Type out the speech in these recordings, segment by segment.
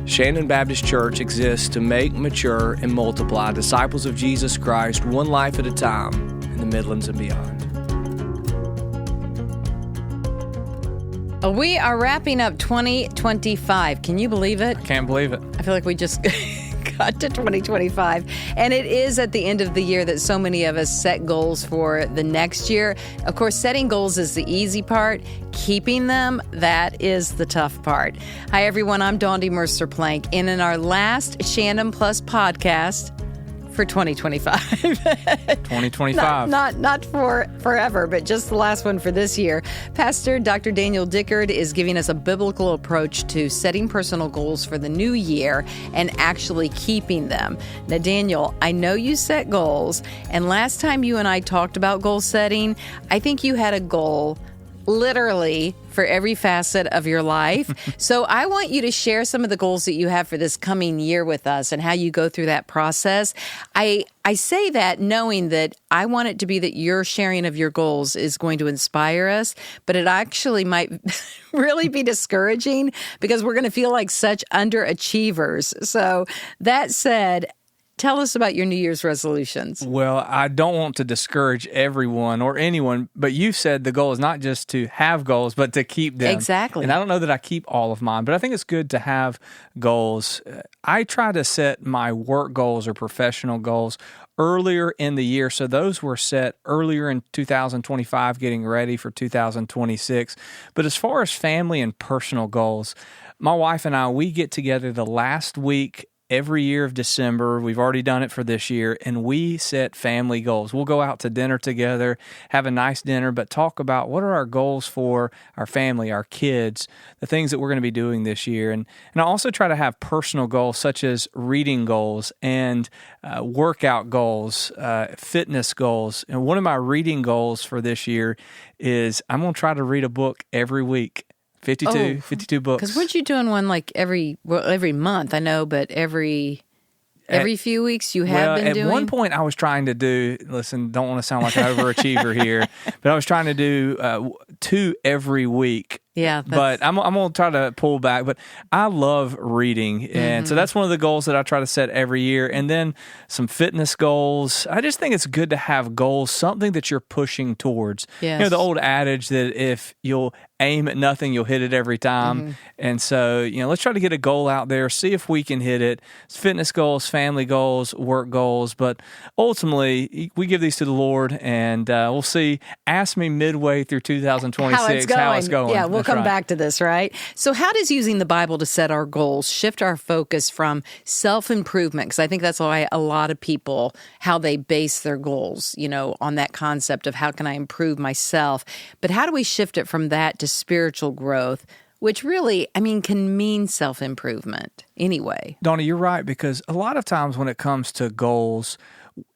Shannon Baptist Church exists to make, mature, and multiply disciples of Jesus Christ one life at a time in the Midlands and beyond. We are wrapping up 2025. Can you believe it? I can't believe it. I feel like we just got to 2025. And it is at the end of the year that so many of us set goals for the next year. Of course, setting goals is the easy part. Keeping them, that is the tough part. Hi, everyone. I'm Dondi Mercer-Plank. And in our last Shannon Plus podcast for 2025. 2025. Not for forever, but just the last one for this year. Pastor Dr. Daniel Dickard is giving us a biblical approach to setting personal goals for the new year and actually keeping them. Now, Daniel, I know you set goals, and last time you and I talked about goal setting, I think you had a goal literally for every facet of your life. So I want you to share some of the goals that you have for this coming year with us and how you go through that process. I say that knowing that I want it to be that your sharing of your goals is going to inspire us, but it actually might really be discouraging because we're going to feel like such underachievers. So that said, tell us about your New Year's resolutions. Well, I don't want to discourage everyone or anyone, but you said the goal is not just to have goals, but to keep them. Exactly. And I don't know that I keep all of mine, but I think it's good to have goals. I try to set my work goals or professional goals earlier in the year. So those were set earlier in 2025, getting ready for 2026. But as far as family and personal goals, my wife and I, we get together the last week every year of December. We've already done it for this year, and we set family goals. We'll go out to dinner together, have a nice dinner, but talk about what are our goals for our family, our kids, the things that we're going to be doing this year. And I also try to have personal goals such as reading goals and workout goals, fitness goals. And one of my reading goals for this year is I'm going to try to read a book every week. 52 books. Because weren't you doing one like every month? I know, but every few weeks you have been doing? At one point I was trying to do, listen, don't want to sound like an overachiever here, but I was trying to do 2 every week. Yeah. But I'm going to try to pull back. But I love reading. And so that's one of the goals that I try to set every year. And then some fitness goals. I just think it's good to have goals, something that you're pushing towards. Yes. You know, the old adage that if you'll aim at nothing, you'll hit it every time. And so, let's try to get a goal out there, see if we can hit it. It's fitness goals, family goals, work goals. But ultimately, we give these to the Lord, and we'll see. Ask me midway through 2026 how it's going. Yeah, we'll come back to this, right? So how does using the Bible to set our goals shift our focus from self-improvement? Because I think that's why a lot of people, how they base their goals, on that concept of how can I improve myself. But how do we shift it from that to spiritual growth, which really, can mean self-improvement anyway? Donna, you're right, because a lot of times when it comes to goals,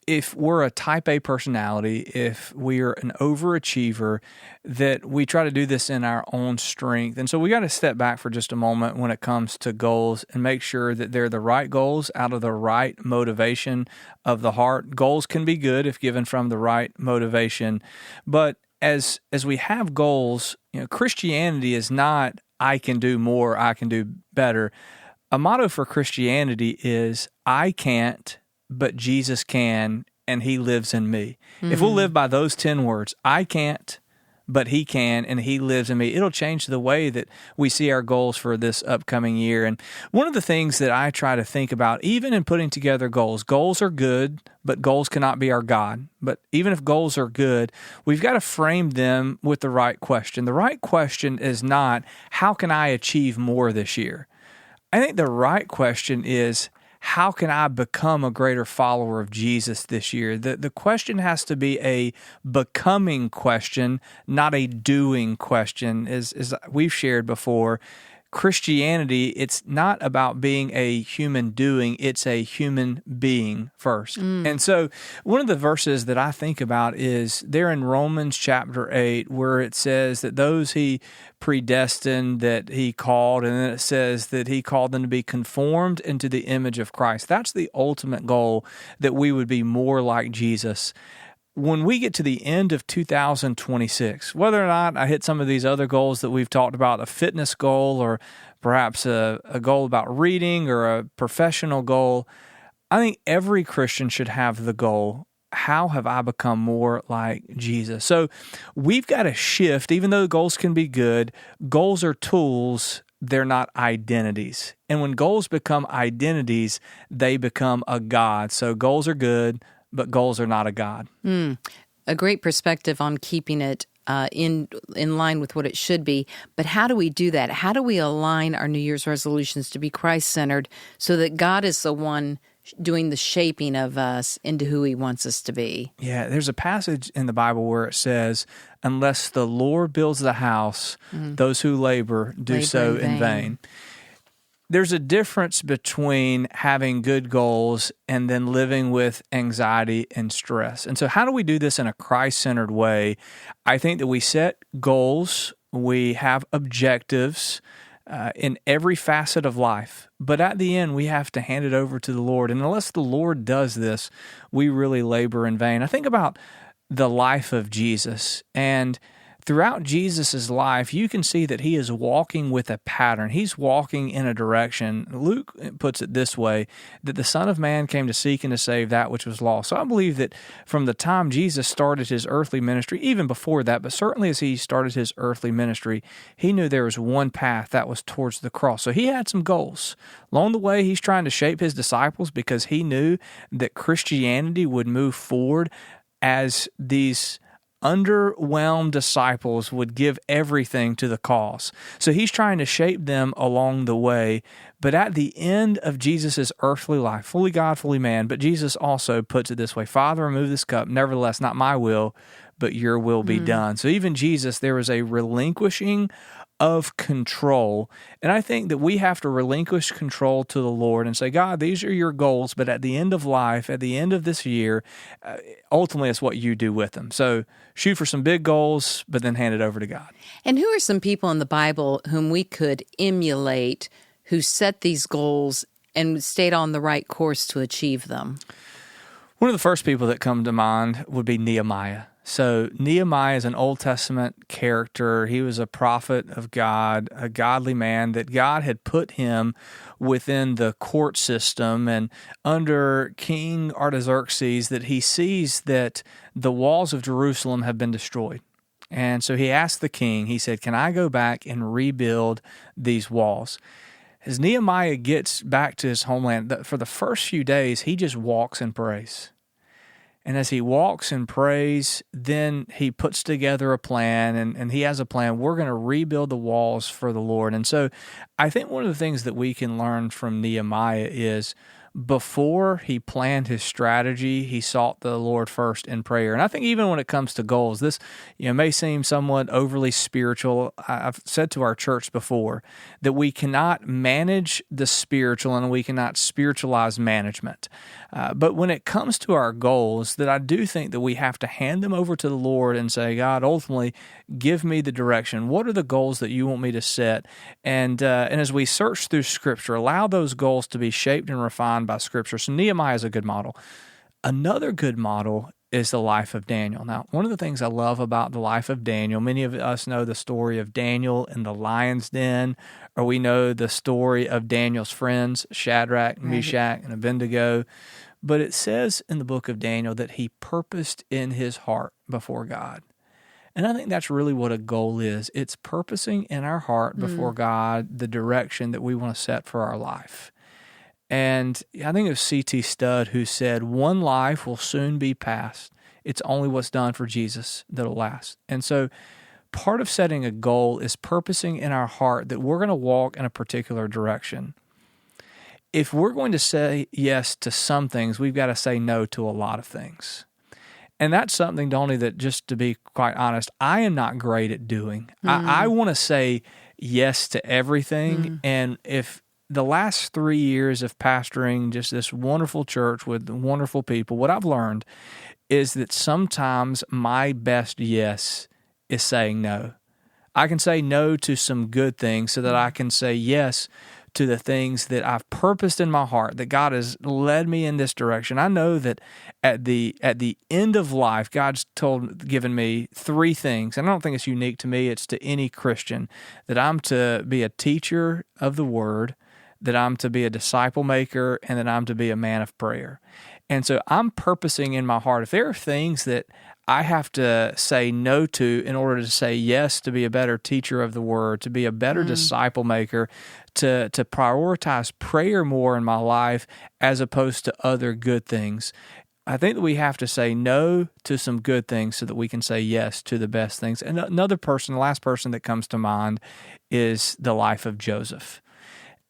if we're a type A personality, if we're an overachiever, that we try to do this in our own strength. And so we got to step back for just a moment when it comes to goals and make sure that they're the right goals out of the right motivation of the heart. Goals can be good if given from the right motivation. But as we have goals, Christianity is not, I can do more, I can do better. A motto for Christianity is, I can't, but Jesus can, and He lives in me. If we'll live by those 10 words, I can't, but He can, and He lives in me, it'll change the way that we see our goals for this upcoming year. And one of the things that I try to think about, even in putting together goals are good, but goals cannot be our God. But even if goals are good, we've got to frame them with the right question. The right question is not, how can I achieve more this year? I think the right question is, how can I become a greater follower of Jesus this year? The question has to be a becoming question, not a doing question. As we've shared before, Christianity, it's not about being a human doing, it's a human being first. And so one of the verses that I think about is there in Romans chapter 8, where it says that those He predestined, that He called, and then it says that He called them to be conformed into the image of Christ. That's the ultimate goal, that we would be more like Jesus. When we get to the end of 2026, whether or not I hit some of these other goals that we've talked about, a fitness goal or perhaps a goal about reading or a professional goal. I think every Christian should have the goal, how have I become more like Jesus? So we've got to shift, even though goals can be good, goals are tools, they're not identities. And when goals become identities, they become a God. So goals are good, but goals are not a God. A great perspective on keeping it in line with what it should be. But how do we do that? How do we align our New Year's resolutions to be Christ-centered so that God is the one doing the shaping of us into who he wants us to be? Yeah, there's a passage in the Bible where it says, unless the Lord builds the house, those who labor do so in vain. There's a difference between having good goals and then living with anxiety and stress. And so how do we do this in a Christ-centered way? I think that we set goals, we have objectives, in every facet of life. But at the end, we have to hand it over to the Lord. And unless the Lord does this, we really labor in vain. I think about the life of Jesus. And throughout Jesus' life, you can see that he is walking with a pattern. He's walking in a direction. Luke puts it this way, that the Son of Man came to seek and to save that which was lost. So I believe that from the time Jesus started his earthly ministry, even before that, but certainly as he started his earthly ministry, he knew there was one path that was towards the cross. So he had some goals. Along the way, he's trying to shape his disciples because he knew that Christianity would move forward as these underwhelmed disciples would give everything to the cause. So he's trying to shape them along the way. But at the end of Jesus' earthly life, fully God, fully man, but Jesus also puts it this way, Father, remove this cup. Nevertheless, not my will, but your will be done. So even Jesus, there was a relinquishing of control. And I think that we have to relinquish control to the Lord and say, God, these are your goals, but at the end of life, at the end of this year, ultimately it's what you do with them. So shoot for some big goals, but then hand it over to God. And who are some people in the Bible whom we could emulate who set these goals and stayed on the right course to achieve them? One of the first people that come to mind would be Nehemiah. So Nehemiah is an Old Testament character. He was a prophet of God, a godly man that God had put him within the court system. And under King Artaxerxes, that he sees that the walls of Jerusalem have been destroyed. And so he asked the king, he said, can I go back and rebuild these walls? As Nehemiah gets back to his homeland, for the first few days, he just walks and prays. And as he walks and prays, then he puts together a plan, and he has a plan. We're going to rebuild the walls for the Lord. And so I think one of the things that we can learn from Nehemiah is before he planned his strategy, he sought the Lord first in prayer. And I think even when it comes to goals, this may seem somewhat overly spiritual. I've said to our church before that we cannot manage the spiritual and we cannot spiritualize management. But when it comes to our goals, that I do think that we have to hand them over to the Lord and say, God, ultimately, give me the direction. What are the goals that you want me to set? And as we search through Scripture, allow those goals to be shaped and refined by Scripture. So Nehemiah is a good model. Another good model is the life of Daniel. Now, one of the things I love about the life of Daniel, many of us know the story of Daniel in the lion's den, or we know the story of Daniel's friends, Shadrach, Meshach, and Abednego. But it says in the book of Daniel that he purposed in his heart before God. And I think that's really what a goal is. It's purposing in our heart before God the direction that we want to set for our life. And I think it was C.T. Studd who said, one life will soon be past. It's only what's done for Jesus that'll last. And so part of setting a goal is purposing in our heart that we're going to walk in a particular direction. If we're going to say yes to some things, we've got to say no to a lot of things. And that's something, Donnie, that just to be quite honest, I am not great at doing. I want to say yes to everything. And if the last 3 years of pastoring just this wonderful church with wonderful people, what I've learned is that sometimes my best yes is saying no. I can say no to some good things so that I can say yes to the things that I've purposed in my heart, that God has led me in this direction. I know that at the end of life, God's given me 3 things, and I don't think it's unique to me, it's to any Christian, that I'm to be a teacher of the Word, that I'm to be a disciple maker, and that I'm to be a man of prayer. And so I'm purposing in my heart, if there are things that I have to say no to in order to say yes to be a better teacher of the Word, to be a better disciple maker, to prioritize prayer more in my life as opposed to other good things. I think that we have to say no to some good things so that we can say yes to the best things. And another person, the last person that comes to mind is the life of Joseph.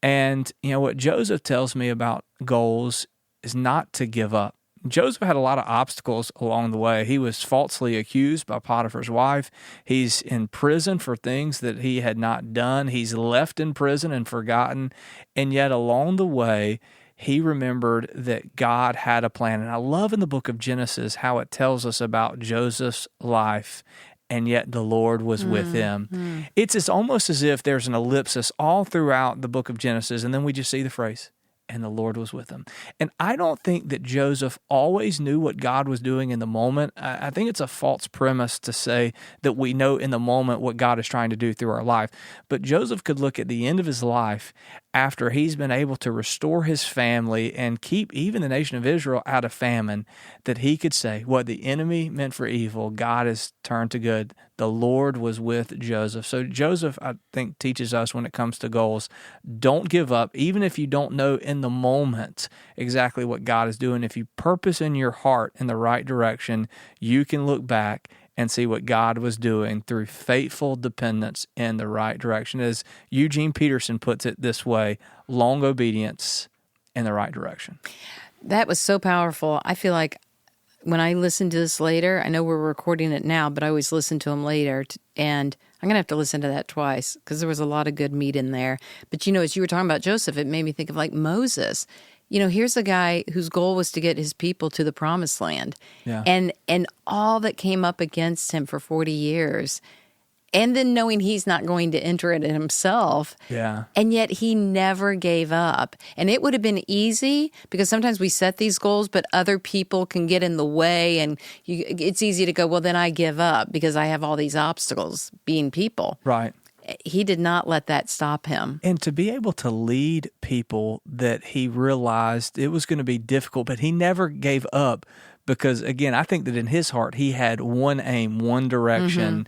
And, what Joseph tells me about goals is not to give up. Joseph had a lot of obstacles along the way. He was falsely accused by Potiphar's wife. He's in prison for things that he had not done. He's left in prison and forgotten. And yet along the way, he remembered that God had a plan. And I love in the book of Genesis how it tells us about Joseph's life, and yet the Lord was with him. It's almost as if there's an ellipsis all throughout the book of Genesis, and then we just see the phrase, and the Lord was with him. And I don't think that Joseph always knew what God was doing in the moment. I think it's a false premise to say that we know in the moment what God is trying to do through our life. But Joseph could look at the end of his life after he's been able to restore his family and keep even the nation of Israel out of famine, that he could say, what the enemy meant for evil, God has turned to good. The Lord was with Joseph. So Joseph, I think, teaches us when it comes to goals, don't give up, even if you don't know in the moment exactly what God is doing. If you purpose in your heart in the right direction, you can look back and see what God was doing through faithful dependence in the right direction. As Eugene Peterson puts it this way, long obedience in the right direction. That was so powerful. I feel like when I listen to this later, I know we're recording it now, but I always listen to them later, and I'm going to have to listen to that twice because there was a lot of good meat in there. But, as you were talking about Joseph, it made me think of like Moses. Here's a guy whose goal was to get his people to the promised land. Yeah. And all that came up against him for 40 years. And then knowing he's not going to enter it himself. Yeah. And yet he never gave up. And it would have been easy because sometimes we set these goals, but other people can get in the way. And it's easy to go, well, then I give up because I have all these obstacles being people. Right. He did not let that stop him. And to be able to lead people that he realized it was going to be difficult, but he never gave up because, again, I think that in his heart he had one aim, one direction,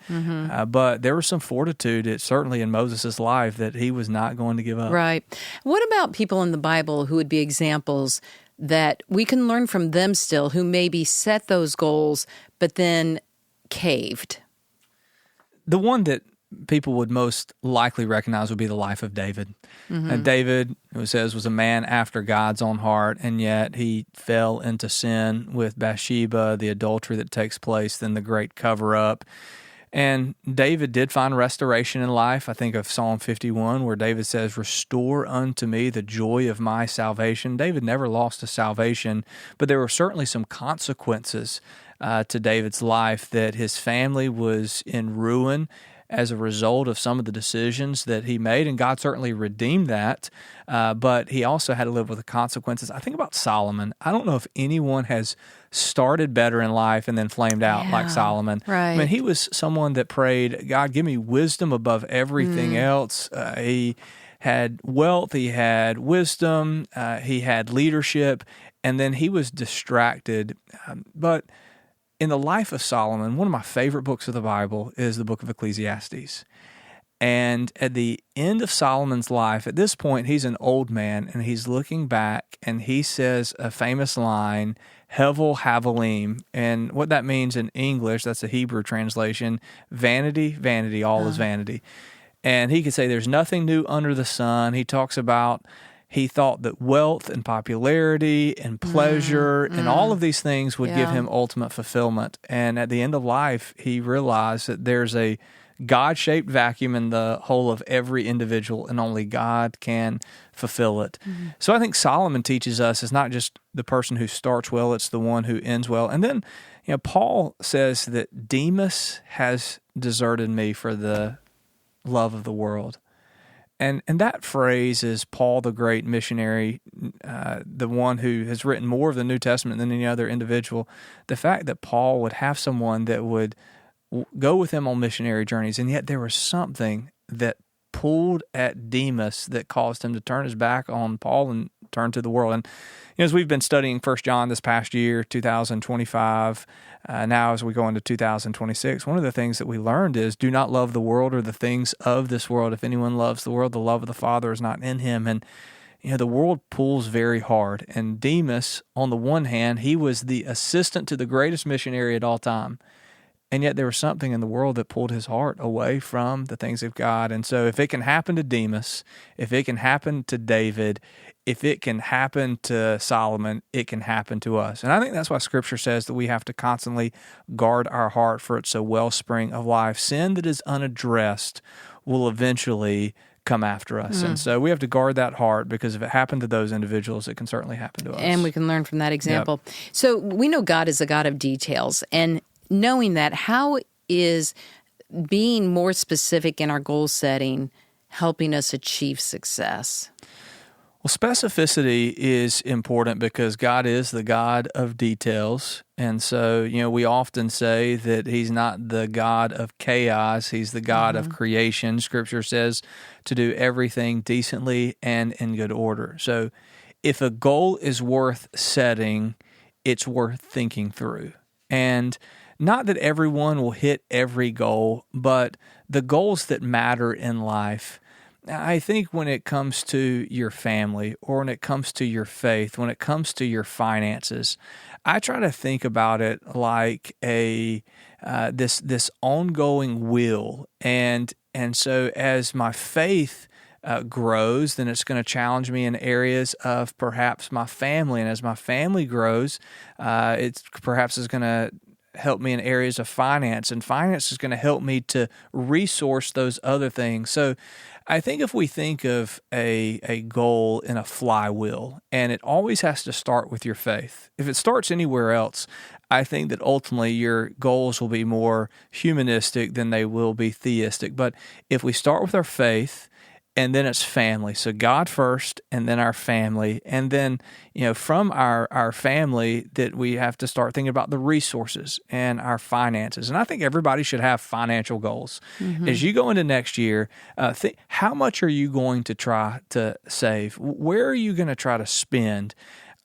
but there was some fortitude, certainly in Moses' life, that he was not going to give up. Right. What about people in the Bible who would be examples that we can learn from them still, who maybe set those goals but then caved? The one that people would most likely recognize would be the life of David. And David, it says, was a man after God's own heart, and yet he fell into sin with Bathsheba, the adultery that takes place, then the great cover-up. And David did find restoration in life. I think of Psalm 51, where David says, "Restore unto me the joy of my salvation." David never lost his salvation, but there were certainly some consequences to David's life, that his family was in ruin as a result of some of the decisions that he made, and God certainly redeemed that, but he also had to live with the consequences. I think about Solomon. I don't know if anyone has started better in life and then flamed out like Solomon. Right. I mean, he was someone that prayed, God, give me wisdom above everything else. He had wealth, he had wisdom, he had leadership, and then he was distracted. But in the life of Solomon, one of my favorite books of the Bible is the book of Ecclesiastes. And at the end of Solomon's life, at this point, he's an old man, and he's looking back, and he says a famous line, Hevel Havalim. And what that means in English, that's a Hebrew translation, vanity, vanity, all is vanity. And he could say there's nothing new under the sun. He talks about he thought that wealth and popularity and pleasure and all of these things would give him ultimate fulfillment. And at the end of life, he realized that there's a God-shaped vacuum in the whole of every individual, and only God can fulfill it. So I think Solomon teaches us it's not just the person who starts well, it's the one who ends well. And then, Paul says that Demas has deserted me for the love of the world. And that phrase is Paul, the great missionary, the one who has written more of the New Testament than any other individual. The fact that Paul would have someone that would go with him on missionary journeys, and yet there was something that pulled at Demas that caused him to turn his back on Paul and turn to the world. And as we've been studying 1 John this past year, 2025, now as we go into 2026, one of the things that we learned is do not love the world or the things of this world. If anyone loves the world, the love of the Father is not in him. And the world pulls very hard. And Demas, on the one hand, he was the assistant to the greatest missionary at all time. And yet there was something in the world that pulled his heart away from the things of God. And so if it can happen to Demas, if it can happen to David, if it can happen to Solomon, it can happen to us. And I think that's why Scripture says that we have to constantly guard our heart, for it's a wellspring of life. Sin that is unaddressed will eventually come after us. And so we have to guard that heart, because if it happened to those individuals, it can certainly happen to us. And we can learn from that example. Yep. So we know God is a God of details. And knowing that, how is being more specific in our goal setting helping us achieve success? Well, specificity is important because God is the God of details. And so, we often say that He's not the God of chaos. He's the God of creation. Scripture says to do everything decently and in good order. So if a goal is worth setting, it's worth thinking through. And not that everyone will hit every goal, but the goals that matter in life. I think when it comes to your family, or when it comes to your faith, when it comes to your finances, I try to think about it like this ongoing wheel. And so as my faith grows, then it's going to challenge me in areas of perhaps my family. And as my family grows, it perhaps is going to help me in areas of finance, and finance is going to help me to resource those other things. So I think if we think of a goal in a flywheel, and it always has to start with your faith. If it starts anywhere else, I think that ultimately your goals will be more humanistic than they will be theistic. But if we start with our faith, and then it's family. So God first, and then our family. And then, from our family, that we have to start thinking about the resources and our finances. And I think everybody should have financial goals. As you go into next year, think, how much are you going to try to save? Where are you going to try to spend?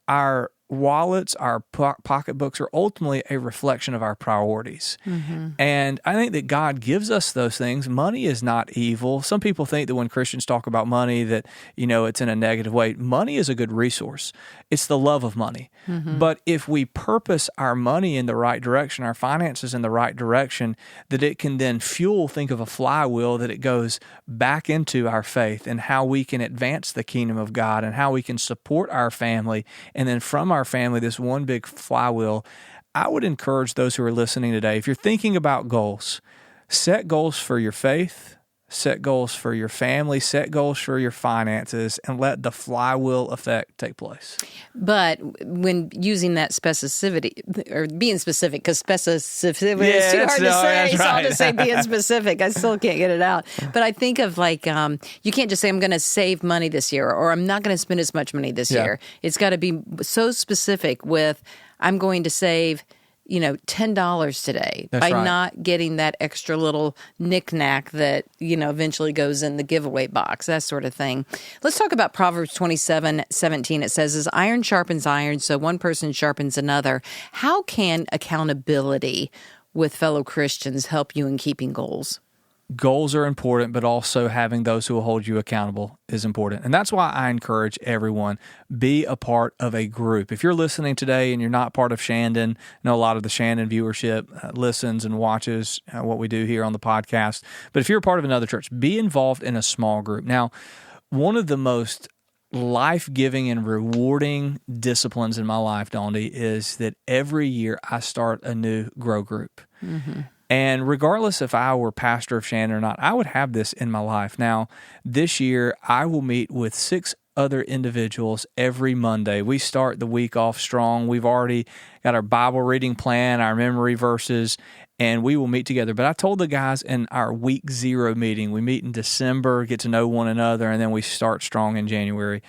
Our wallets, our pocketbooks are ultimately a reflection of our priorities. And I think that God gives us those things. Money is not evil. Some people think that when Christians talk about money that, it's in a negative way. Money is a good resource. It's the love of money. But if we purpose our money in the right direction, our finances in the right direction, that it can then fuel, think of a flywheel, that it goes back into our faith and how we can advance the kingdom of God and how we can support our family. And then from our family, this one big flywheel. I would encourage those who are listening today, if you're thinking about goals, set goals for your faith, set goals for your family, set goals for your finances, and let the flywheel effect take place. But when using that specificity, or being specific, because specificity is too hard to say, so I'll just say being specific. I still can't get it out. But I think of you can't just say, I'm going to save money this year, or I'm not going to spend as much money this year. It's got to be so specific with, I'm going to save $10 today. That's by right. not getting that extra little knick-knack that, eventually goes in the giveaway box, that sort of thing. Let's talk about Proverbs 27:17. It says, as iron sharpens iron, so one person sharpens another. How can accountability with fellow Christians help you in keeping goals? Goals are important, but also having those who will hold you accountable is important. And that's why I encourage everyone, be a part of a group. If you're listening today and you're not part of Shandon, I know a lot of the Shandon viewership listens and watches what we do here on the podcast. But if you're a part of another church, be involved in a small group. Now, one of the most life-giving and rewarding disciplines in my life, Dondi, is that every year I start a new grow group. And regardless if I were pastor of Shandon or not, I would have this in my life. Now, this year, I will meet with 6 other individuals every Monday. We start the week off strong. We've already got our Bible reading plan, our memory verses, and we will meet together. But I told the guys in our week 0 meeting, we meet in December, get to know one another, and then we start strong in January.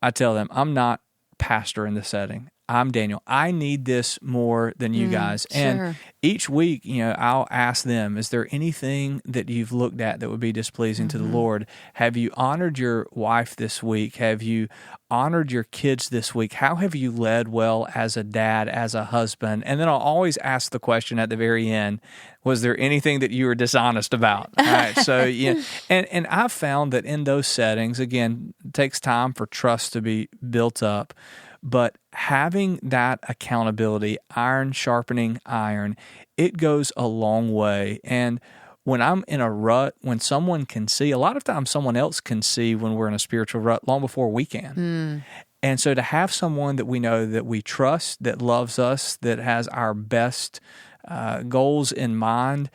I tell them, I'm not pastor in the setting. I'm Daniel. I need this more than you guys. And each week, I'll ask them, is there anything that you've looked at that would be displeasing to the Lord? Have you honored your wife this week? Have you honored your kids this week? How have you led well as a dad, as a husband? And then I'll always ask the question at the very end, was there anything that you were dishonest about? All right. So, and I've found that in those settings, again, it takes time for trust to be built up. But having that accountability, iron sharpening iron, it goes a long way. And when I'm in a rut, when someone can see, a lot of times someone else can see when we're in a spiritual rut long before we can. And so to have someone that we know that we trust, that loves us, that has our best goals in mind,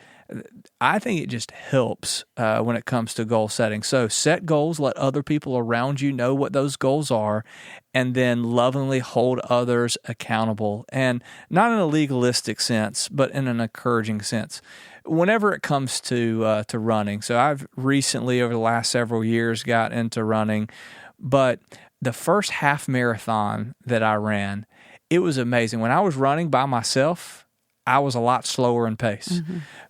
I think it just helps when it comes to goal setting. So set goals, let other people around you know what those goals are, and then lovingly hold others accountable. And not in a legalistic sense, but in an encouraging sense. Whenever it comes to running, so I've recently, over the last several years, got into running, but the first half marathon that I ran, it was amazing. When I was running by myself, I was a lot slower in pace.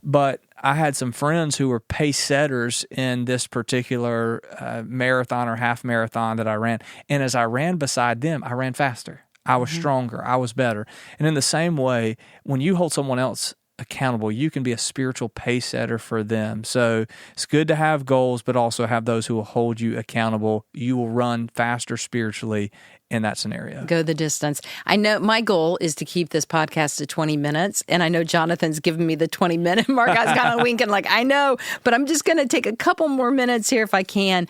But I had some friends who were pace setters in this particular marathon or half marathon that I ran. And as I ran beside them, I ran faster. I was stronger. I was better. And in the same way, when you hold someone else accountable, you can be a spiritual pace setter for them. So it's good to have goals, but also have those who will hold you accountable. You will run faster spiritually in that scenario. Go the distance. I know my goal is to keep this podcast to 20 minutes, and I know Jonathan's given me the 20-minute mark. I was kind of winking like, I know, but I'm just going to take a couple more minutes here if I can.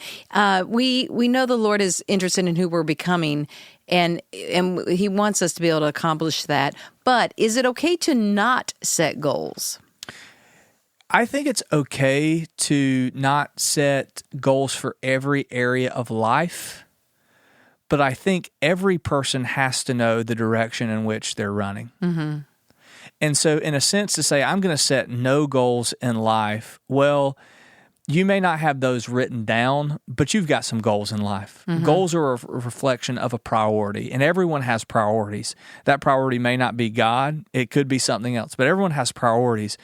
We know the Lord is interested in who we're becoming, and He wants us to be able to accomplish that. But is it okay to not set goals? I think it's okay to not set goals for every area of life. But I think every person has to know the direction in which they're running. And so in a sense to say, I'm going to set no goals in life, well, you may not have those written down, but you've got some goals in life. Goals are a reflection of a priority, and everyone has priorities. That priority may not be God. It could be something else, but everyone has priorities.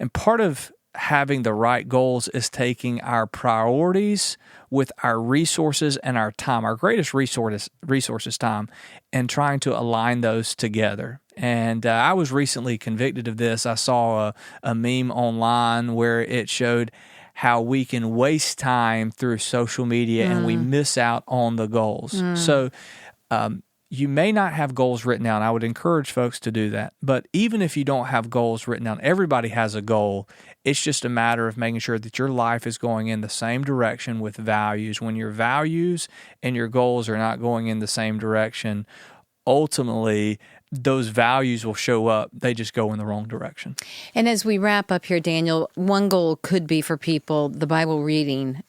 And part of having the right goals is taking our priorities with our resources and our time. Our greatest resource is time, and trying to align those together. And I was recently convicted of this. I saw a meme online where it showed how we can waste time through social media and we miss out on the goals. So you may not have goals written down. I would encourage folks to do that. But even if you don't have goals written down, everybody has a goal. It's just a matter of making sure that your life is going in the same direction with values. When your values and your goals are not going in the same direction, ultimately those values will show up. They just go in the wrong direction. And as we wrap up here, Daniel, one goal could be for people the Bible reading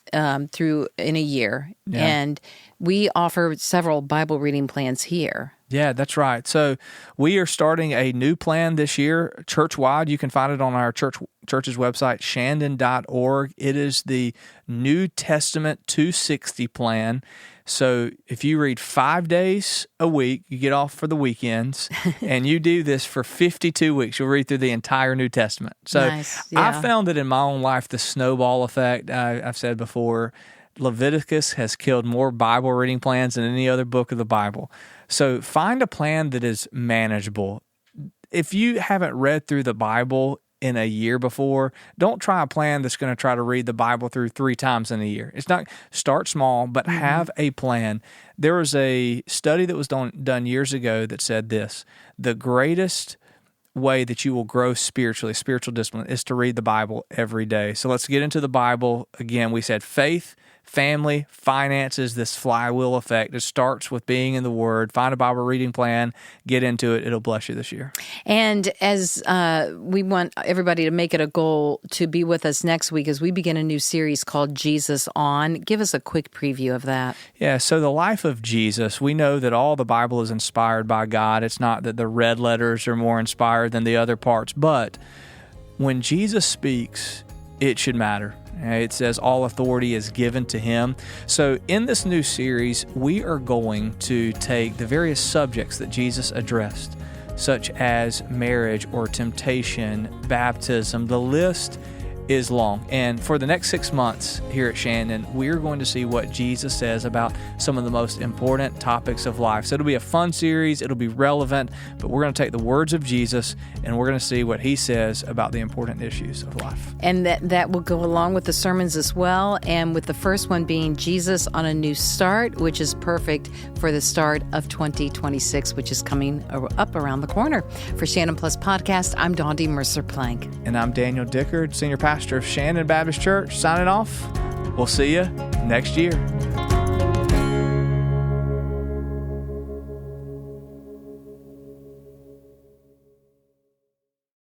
through in a year. Yeah. And we offer several Bible reading plans here. Yeah, that's right. So we are starting a new plan this year, church-wide. You can find it on our church's website, shandon.org. It is the New Testament 260 plan. So if you read 5 days a week, you get off for the weekends, and you do this for 52 weeks, you'll read through the entire New Testament. So nice. Yeah. I found that in my own life, the snowball effect, I've said before, Leviticus has killed more Bible reading plans than any other book of the Bible. So find a plan that is manageable. If you haven't read through the Bible in a year before, don't try a plan that's going to try to read the Bible through 3 times in a year. It's not, start small, but have a plan. There was a study that was done years ago that said this: the greatest way that you will grow spiritually, spiritual discipline, is to read the Bible every day. So let's get into the Bible. Again, we said faith, family, finances, this flywheel effect. It starts with being in the Word. Find a Bible reading plan, get into it. It'll bless you this year. And as we want everybody to make it a goal to be with us next week as we begin a new series called Jesus On. Give us a quick preview of that. Yeah, so the life of Jesus, we know that all the Bible is inspired by God. It's not that the red letters are more inspired than the other parts, but when Jesus speaks, it should matter. It says all authority is given to him. So in this new series, we are going to take the various subjects that Jesus addressed, such as marriage or temptation, baptism. The list is long. And for the next 6 months here at Shandon, we're going to see what Jesus says about some of the most important topics of life. So it'll be a fun series. It'll be relevant, but we're going to take the words of Jesus and we're going to see what he says about the important issues of life. And that will go along with the sermons as well. And with the first one being Jesus on a New Start, which is perfect for the start of 2026, which is coming up around the corner. For Shandon Plus Podcast, I'm Dondi Mercer-Plank. And I'm Daniel Dickard, Senior Pastor of Shandon Baptist Church, signing off. We'll see you next year.